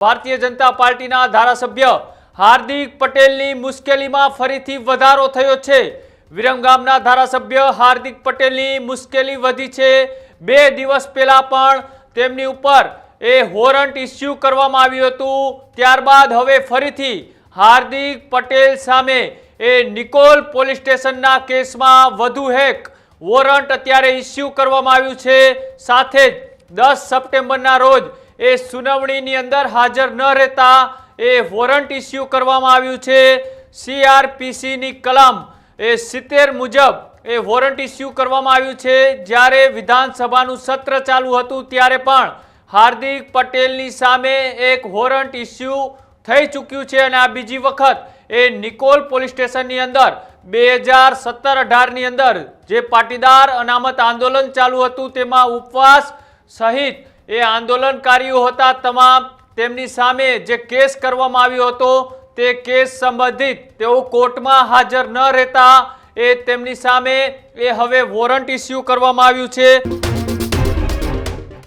ભારતીય જનતા પાર્ટીના ધારાસભ્ય હાર્દિક પટેલની મુશ્કેલીમાં ફરીથી વધારો થયો છે। વિરમગામના ધારાસભ્ય હાર્દિક પટેલની મુશ્કેલી વધી છે। 2 દિવસ પહેલા પણ તેમની ઉપર વોરંટ ઇસ્યુ કરવામાં આવ્યું હતું। ત્યારબાદ હવે ફરીથી હાર્દિક પટેલ સામે નિકોલ પોલીસ સ્ટેશનના કેસમાં વધુ એક વોરંટ અત્યારે ઇસ્યુ કરવામાં આવ્યું છે। સાથે જ 10 સપ્ટેમ્બરના રોજ સુનાવણીની અંદર હાજર ન રહેતા વોરંટ ઇસ્યુ કરવામાં આવ્યું છે। CRPCની કલમ 70 મુજબ વોરંટ ઇસ્યુ કરવામાં આવ્યું છે। જ્યારે વિધાનસભાનું સત્ર ચાલુ હતું ત્યારે પણ હાર્દિક પટેલની સામે એક વોરંટ ઇસ્યુ થઈ ચૂક્યું છે અને આ બીજી વખત નિકોલ પોલીસ સ્ટેશનની અંદર 2017-18ની અંદર જે પાટીદાર અનામત આંદોલન ચાલુ હતું તેમાં ઉપવાસ સહિત આંદોલનકારીઓ હતા તમામ તેમની સામે જે કેસ કરવામાં આવ્યો હતો તે કેસ સંબંધિત તેઓ કોર્ટમાં હાજર ન રહેતા તેમની સામે હવે વોરંટ ઇસ્યુ કરવામાં આવ્યું છે।